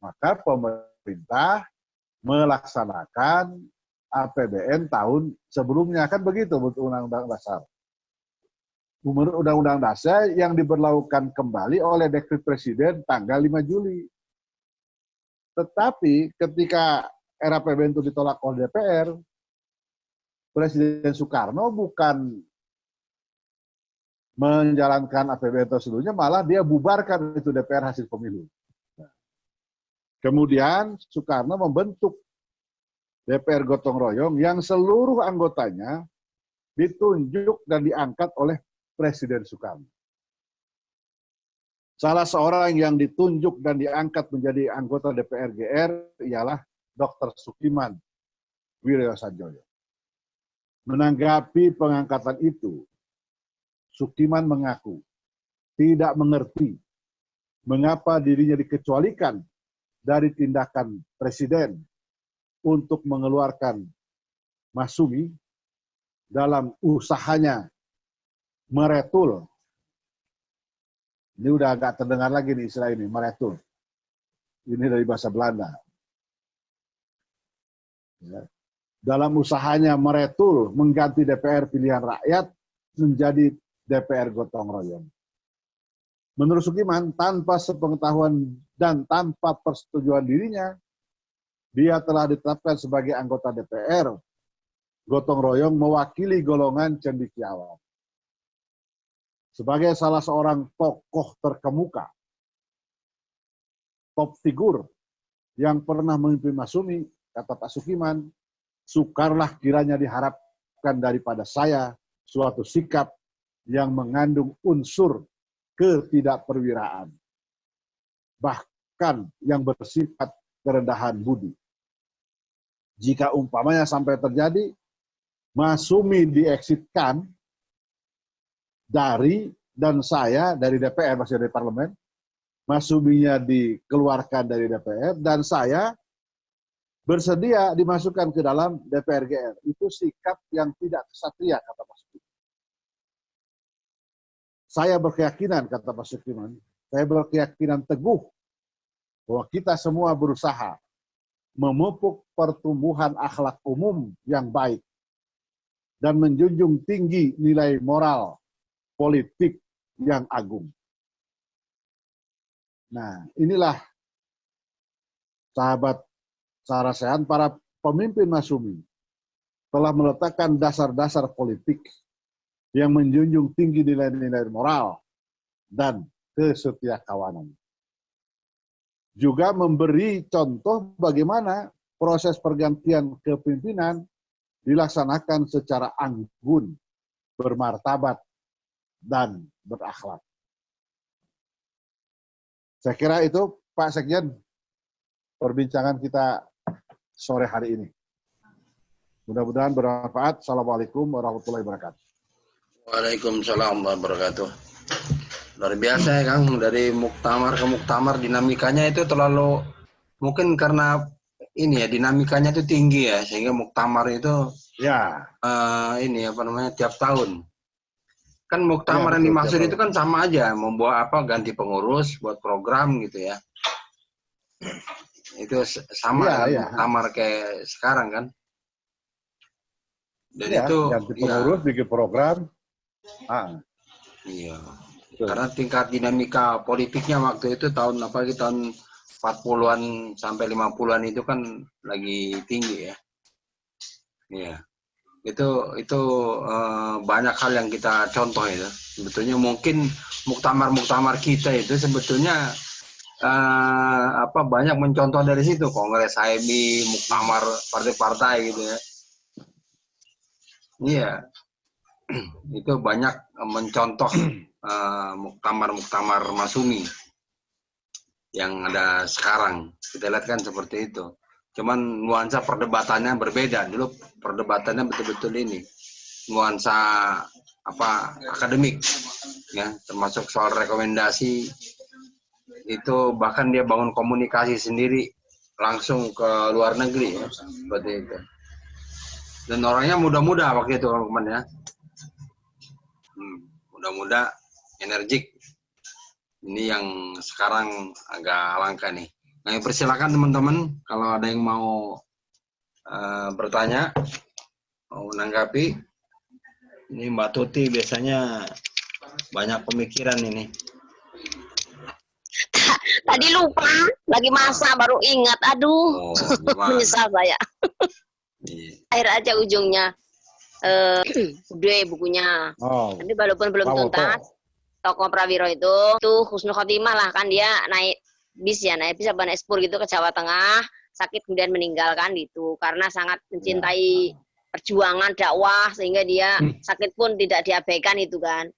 maka pemerintah melaksanakan APBN tahun sebelumnya. Kan begitu Undang-Undang Dasar. Menurut Undang-Undang Dasar yang diberlakukan kembali oleh Dekret Presiden tanggal 5 Juli. Tetapi ketika RAPBN itu ditolak oleh DPR, Presiden Soekarno bukan menjalankan APBN tersebutnya, malah dia bubarkan itu DPR hasil pemilu. Kemudian Soekarno membentuk DPR gotong royong yang seluruh anggotanya ditunjuk dan diangkat oleh Presiden Soekarno. Salah seorang yang ditunjuk dan diangkat menjadi anggota DPR GR ialah Dr. Sukiman Wiryasanjoyo. Menanggapi pengangkatan itu, Sukiman mengaku tidak mengerti mengapa dirinya dikecualikan dari tindakan Presiden untuk mengeluarkan Masumi dalam usahanya meretul. Ini udah agak terdengar lagi nih istilah ini, meretul. Ini dari bahasa Belanda. Ya. Dalam usahanya meretul, mengganti DPR pilihan rakyat menjadi DPR gotong royong. Menurut Sukiman, tanpa sepengetahuan dan tanpa persetujuan dirinya, dia telah ditetapkan sebagai anggota DPR gotong royong mewakili golongan cendekiawan. Sebagai salah seorang tokoh terkemuka, top figur yang pernah memimpin Masumi, kata Pak Sukiman, sukarlah kiranya diharapkan daripada saya suatu sikap yang mengandung unsur ketidakperwiraan, bahkan yang bersifat kerendahan budi. Jika umpamanya sampai terjadi, Masumi dieksitkan dan saya dari DPR, masih dari parlemen, Masuminya dikeluarkan dari DPR, dan saya bersedia dimasukkan ke dalam DPR GR. Itu sikap yang tidak kesatria, kata Pak Sukiman. Saya berkeyakinan, kata Pak Sukiman, saya berkeyakinan teguh bahwa kita semua berusaha memupuk pertumbuhan akhlak umum yang baik dan menjunjung tinggi nilai moral politik yang agung. Nah, inilah sahabat Sarasehan, para pemimpin Masumi telah meletakkan dasar-dasar politik yang menjunjung tinggi nilai-nilai moral dan kesetiakawanan. Juga memberi contoh bagaimana proses pergantian kepemimpinan dilaksanakan secara anggun, bermartabat, dan berakhlak. Saya kira itu, Pak Sekjen, perbincangan kita sore hari ini. Mudah-mudahan bermanfaat. Assalamualaikum warahmatullahi wabarakatuh. Waalaikumsalam warahmatullahi wabarakatuh. Luar biasa ya Kang, dari muktamar ke muktamar dinamikanya itu terlalu, mungkin karena ini ya, dinamikanya itu tinggi ya, sehingga muktamar itu Ya. Ini apa namanya, tiap tahun. Kan muktamar Ya, yang betul, dimaksud itu kan sama aja, membuat apa, ganti pengurus, buat program gitu ya. Itu sama ya. muktamar kayak sekarang kan. Dan Ya, itu ganti pengurus, ya, bikin program. iya. Betul. Karena tingkat dinamika politiknya waktu itu tahun apalagi tahun 40-an sampai 50-an itu kan lagi tinggi ya. Iya. Itu banyak hal yang kita contoh itu. Sebetulnya mungkin muktamar-muktamar kita itu sebetulnya banyak mencontoh dari situ, Kongres HMI, muktamar partai-partai gitu ya. Iya. Itu banyak mencontoh muktamar-muktamar Masumi yang ada sekarang. Kita lihat kan seperti itu. Cuman nuansa perdebatannya berbeda. Dulu perdebatannya betul-betul ini nuansa akademik ya, termasuk soal rekomendasi itu, bahkan dia bangun komunikasi sendiri langsung ke luar negeri ya, seperti itu. Dan orangnya muda-muda waktu itu teman-teman ya. Muda-muda, energik. Ini yang sekarang agak langka nih. Nah, persilakan teman-teman kalau ada yang mau bertanya, mau menanggapi. Ini Mbak Tuti biasanya banyak pemikiran ini. Tadi lupa, lagi masak baru ingat. Aduh, menyesal saya. Akhir aja ujungnya. Udah bukunya. Tapi walaupun belum tuntas, tokoh Prawiro itu husnul khotimah lah, kan dia naik bis ya, naik bis apa naik spur gitu ke Jawa Tengah, sakit kemudian meninggalkan gitu karena sangat mencintai perjuangan dakwah sehingga dia sakit pun tidak diabaikan itu kan.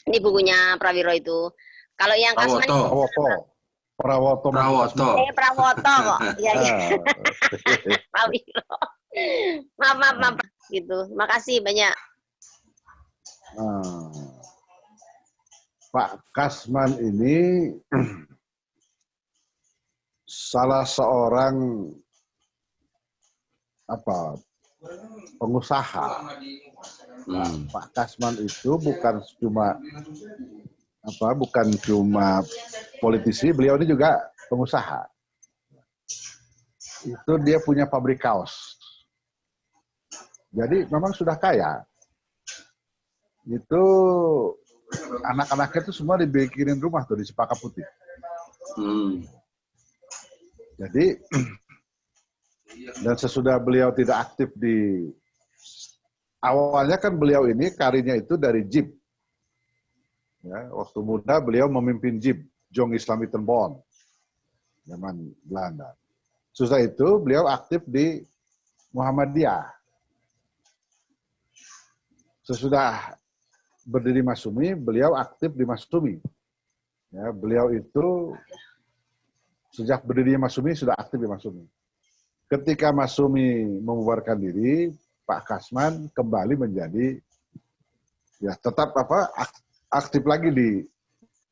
Ini bukunya Prawiro itu. Kalau yang Kasman Prawoto. Prawoto kok. Iya ya. Prawiro. Maaf gitu. Makasih banyak. Pak Kasman ini salah seorang pengusaha. Pak Kasman itu bukan cuma politisi, beliau ini juga pengusaha. Itu dia punya pabrik kaos. Jadi memang sudah kaya. Itu anak-anaknya itu semua dibikinin rumah tuh di Cempaka Putih. Jadi dan sesudah beliau tidak aktif di awalnya kan beliau ini karirnya itu dari JIP. Ya, waktu muda beliau memimpin JIP, Jong Islami Tenbon, zaman Belanda. Sesudah itu beliau aktif di Muhammadiyah. Sesudah berdiri Masyumi, beliau aktif di Masyumi. Ya, beliau itu sejak berdirinya Masyumi sudah aktif di Masyumi. Ketika Masyumi membubarkan diri, Pak Kasman kembali menjadi tetap aktif lagi di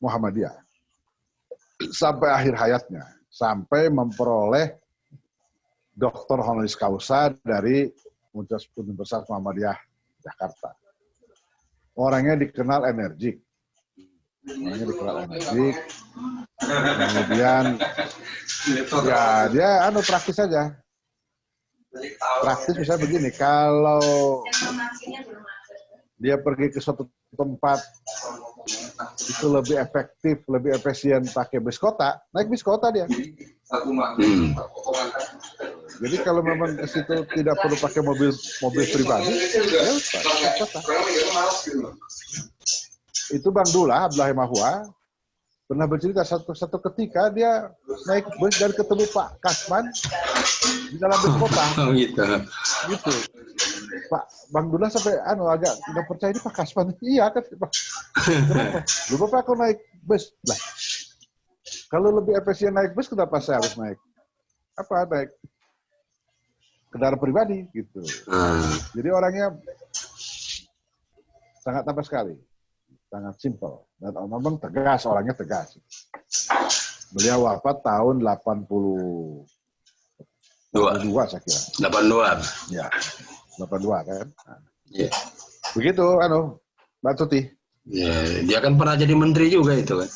Muhammadiyah sampai akhir hayatnya, sampai memperoleh Dr. Honoris Causa dari Universitas Muhammadiyah Jakarta. Orangnya dikenal energik. Kemudian dia praktis saja. Praktis misalnya begini, kalau dia pergi ke suatu tempat itu lebih efektif, lebih efisien pakai bis kota, naik bis kota dia. Jadi kalau memang ke situ tidak perlu pakai mobil pribadi, ya pakai kota. Itu Bang Dullah Abdullah Mahwa pernah bercerita satu ketika dia naik bus dan ketemu Pak Kasman di dalam bis kota. Gitu. Pak Bang Dullah sampai agak nggak percaya, ini Pak Kasman. Iya kan Pak. Kenapa? Lu Bapak aku naik bus. Lah, kalau lebih efisien naik bus, kenapa saya harus naik kendaraan pribadi gitu. Jadi orangnya sangat sekali. Sangat simpel. Dan memang tegas, orangnya tegas. Beliau wafat tahun 82 saya kira. 82. Ya, 82 kan. Ya. Begitu, Mbak Tuti. Ya, dia kan pernah jadi menteri juga itu kan.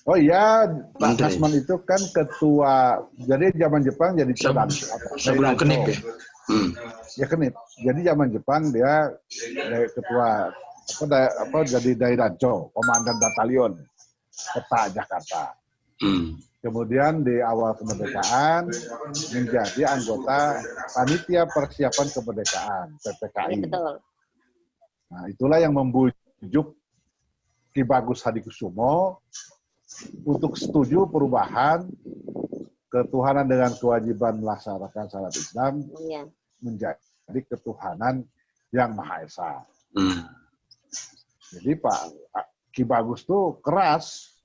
Oh iya, Pak Kasman itu kan ketua, jadi zaman Jepang jadi sebelum Kenip ya? Ya Kenip. Jadi zaman Jepang dia ketua jadi Dairanjo, komandan batalion peta Jakarta. Kemudian di awal kemerdekaan menjadi anggota panitia persiapan kemerdekaan PPKI. Betul. Nah, itulah yang membujuk Ki Bagus Hadikusumo untuk setuju perubahan ketuhanan dengan kewajiban melaksanakan syariat Islam menjadi ketuhanan yang Maha Esa. Jadi Pak Ki Bagus tuh keras.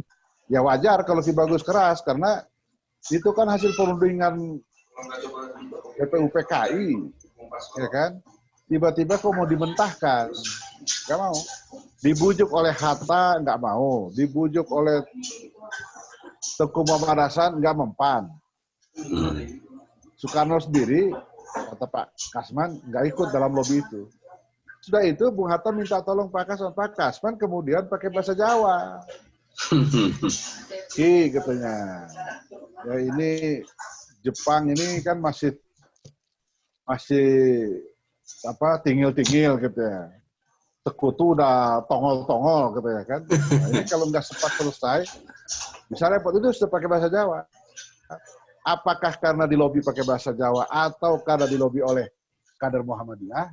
Ya wajar kalau Ki Bagus keras karena itu kan hasil perundingan PPUPKI, ya kan? Tiba-tiba kok mau dimentahkan, nggak mau. Dibujuk oleh Hatta, nggak mau. Dibujuk oleh Teguh Muhammad Hasan, nggak mempan. Soekarno sendiri, kata Pak Kasman, nggak ikut dalam lobi itu. Sudah itu Bung Hatta minta tolong Pak Kasman kemudian pakai bahasa Jawa. Katanya. Ya ini Jepang ini kan masih tingil-tingil gitu ya. Sekutu udah tongol-tongol gitu ya kan. Nah, ini kalau nggak sempat selesai, bisa repot. Itu sudah pakai bahasa Jawa. Apakah karena dilobi pakai bahasa Jawa atau karena dilobi oleh kader Muhammadiyah,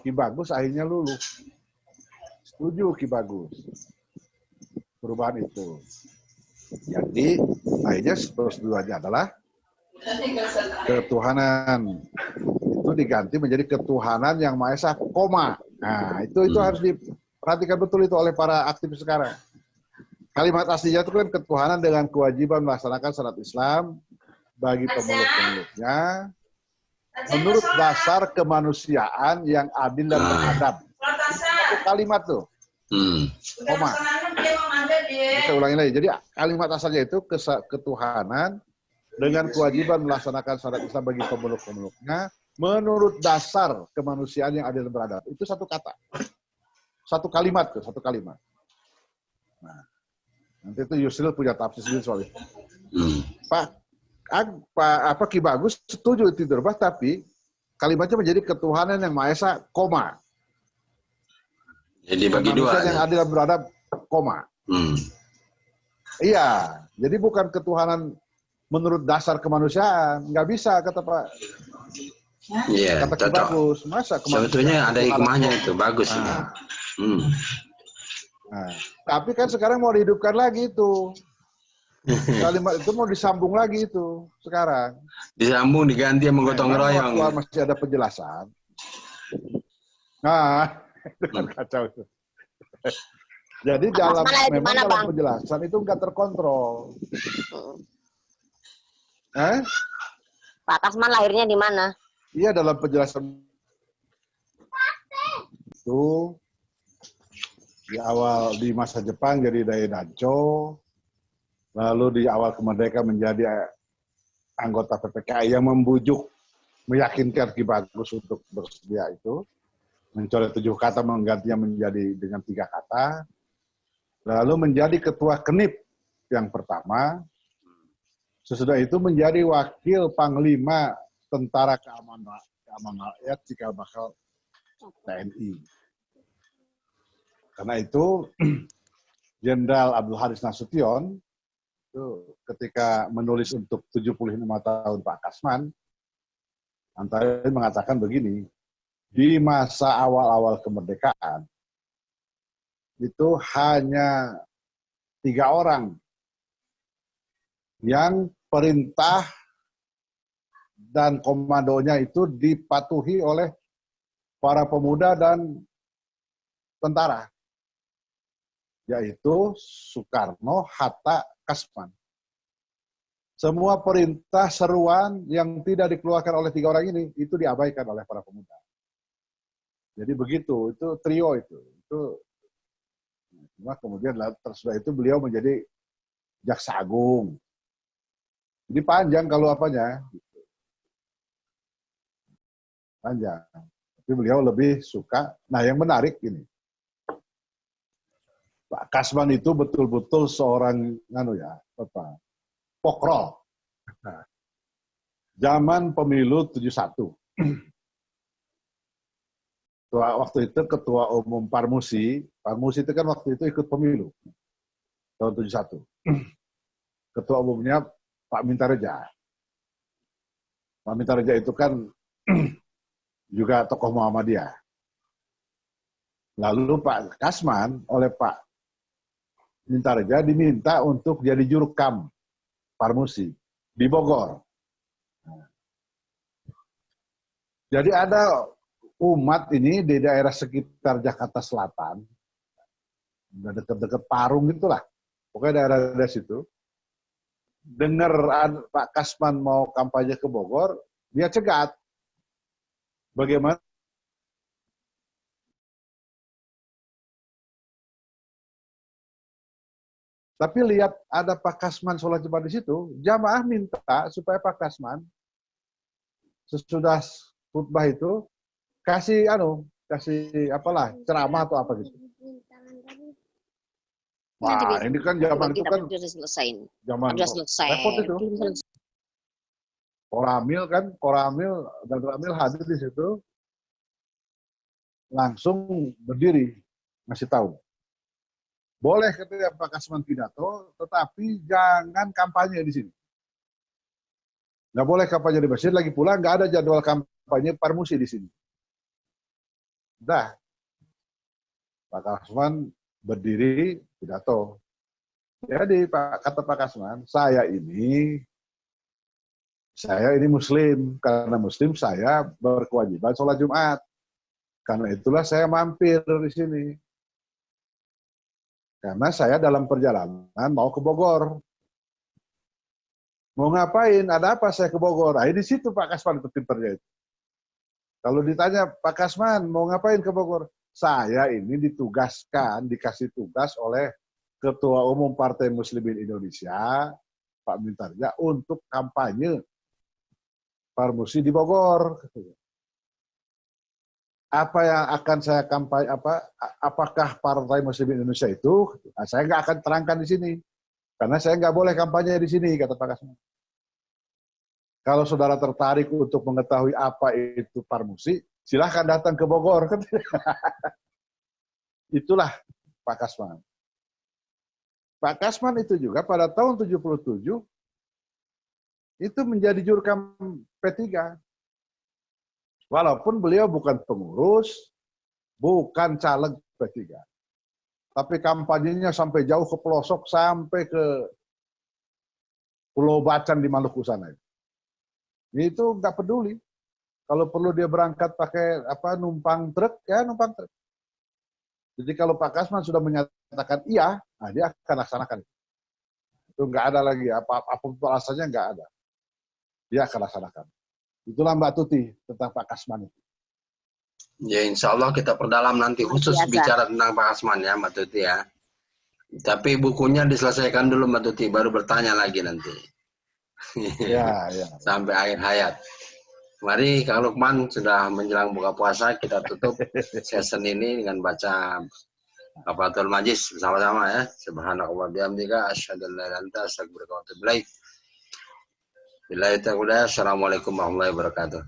Ki Bagus akhirnya luluh. Setuju Ki Bagus perubahan itu. Jadi akhirnya persetujuannya adalah ketuhanan itu diganti menjadi ketuhanan yang Maha Esa, koma. Nah, itu harus diperhatikan betul itu oleh para aktivis sekarang. Kalimat aslinya itu kan ketuhanan dengan kewajiban melaksanakan syariat Islam bagi pemeluk-pemeluknya menurut dasar kemanusiaan yang adil dan beradab. Itu kalimat tuh. Koma. Saya ulangi lagi. Jadi kalimat asalnya itu ketuhanan dengan kewajiban melaksanakan syariat Islam bagi pemeluk-pemeluknya menurut dasar kemanusiaan yang adil dan beradab. Itu satu kata. Satu kalimat tuh, satu kalimat. Nah, nanti itu Yusril punya tafsir sendiri soal itu. Ki Bagus setuju itu dirubah, tapi kalimatnya menjadi ketuhanan yang Maha Esa, koma. Jadi bagi dua. Yang adil dan beradab, koma. Iya, jadi bukan ketuhanan menurut dasar kemanusiaan, nggak bisa kata Pak. Iya, kata Ki Bagus, masa sebetulnya ada hikmahnya itu, bagus. Nah, tapi kan sekarang mau dihidupkan lagi itu. Kalimat itu mau disambung lagi itu sekarang. Disambung, diganti sama gotong royong. Masih ada penjelasan. Nah, itu kan kacau itu. Jadi dalam penjelasan itu nggak terkontrol. Pak Kasman lahirnya di mana? Iya, dalam penjelasan itu di awal di masa Jepang jadi Dai Dacho. Lalu di awal kemerdekaan menjadi anggota PPKI yang meyakinkan Ki Bagus untuk bersedia itu. Mencoret 7 kata, menggantinya menjadi dengan 3 kata. Lalu menjadi ketua KNIP yang pertama. Sesudah itu menjadi wakil Panglima Tentara Keamanan Rakyat cikal bakal TNI. Karena itu Jenderal Abdul Haris Nasution ketika menulis untuk 75 tahun Pak Kasman, antara lain mengatakan begini, di masa awal-awal kemerdekaan, itu hanya 3 orang yang perintah dan komandonya itu dipatuhi oleh para pemuda dan tentara, yaitu Soekarno, Hatta, Kasman. Semua perintah seruan yang tidak dikeluarkan oleh 3 orang ini, itu diabaikan oleh para pemuda. Jadi begitu, itu trio itu. Cuma kemudian setelah itu beliau menjadi Jaksa Agung. Jadi panjang kalau apanya. Panjang. Tapi beliau lebih suka, nah yang menarik ini, Pak Kasman itu betul-betul seorang pokrol. Nah, zaman pemilu 71. Waktu itu Ketua Umum Parmusi itu kan waktu itu ikut pemilu tahun 71. Ketua umumnya Pak Mintareja. Pak Mintareja itu kan juga tokoh Muhammadiyah. Lalu Pak Kasman oleh Pak Mintareja diminta untuk jadi jurkam Parmusi di Bogor. Jadi ada umat ini di daerah sekitar Jakarta Selatan, dekat-dekat Parung itulah, pokoknya daerah situ. Dengar Pak Kasman mau kampanye ke Bogor, dia cegat. Bagaimana Tapi lihat ada Pak Kasman sholat Jumat di situ, jamaah minta supaya Pak Kasman sesudah khutbah itu kasih apalah ceramah atau apa gitu. Wah, ini kan zaman itu kan zaman repot itu. Koramil dan Ramil hadir di situ, langsung berdiri ngasih tahu. Boleh ketika Pak Kasman pidato, tetapi jangan kampanye di sini. Nggak boleh kampanye di masjid, lagi pula nggak ada jadwal kampanye parmusi di sini. Dah, Pak Kasman berdiri pidato. Jadi kata Pak Kasman, saya ini Muslim, karena Muslim saya berkewajiban sholat Jumat. Karena itulah saya mampir di sini. Karena saya dalam perjalanan mau ke Bogor. Mau ngapain? Ada apa saya ke Bogor? Di situ Pak Kasman itu pinternya itu. Kalau ditanya, Pak Kasman mau ngapain ke Bogor? Saya ini dikasih tugas oleh Ketua Umum Partai Muslimin Indonesia, Pak Mintarja, untuk kampanye parmusi di Bogor. Apa yang akan saya kampanye, apakah Partai Muslimin Indonesia itu, saya nggak akan terangkan di sini. Karena saya nggak boleh kampanye di sini, kata Pak Kasman. Kalau saudara tertarik untuk mengetahui apa itu parmusi, silahkan datang ke Bogor. Itulah Pak Kasman. Pak Kasman itu juga pada tahun 77, itu menjadi jurkam P3. Walaupun beliau bukan pengurus, bukan caleg P3. Tapi kampanyenya sampai jauh ke pelosok, sampai ke Pulau Bacan di Maluku sana. Itu nggak peduli. Kalau perlu dia berangkat pakai numpang truk, ya numpang truk. Jadi kalau Pak Kasman sudah menyatakan iya, dia akan laksanakan. Itu nggak ada lagi, apapun alasannya nggak ada. Dia akan laksanakan. Itulah Mbak Tuti tentang Pak Kasman itu. Ya insya Allah kita perdalam nanti khusus bicara tentang Pak Kasman ya Mbak Tuti ya. Tapi bukunya diselesaikan dulu Mbak Tuti, baru bertanya lagi nanti. Ya. Sampai akhir hayat. Mari Kang Lukman, sudah menjelang buka puasa, kita tutup session ini dengan baca Kafatul Majlis bersama-sama ya. Subhanallahi bihamdika asyhadu an la ilaha illa anta astaghfiruka wa atubu ilaik. Billahi taufiq, assalamualaikum warahmatullahi wabarakatuh.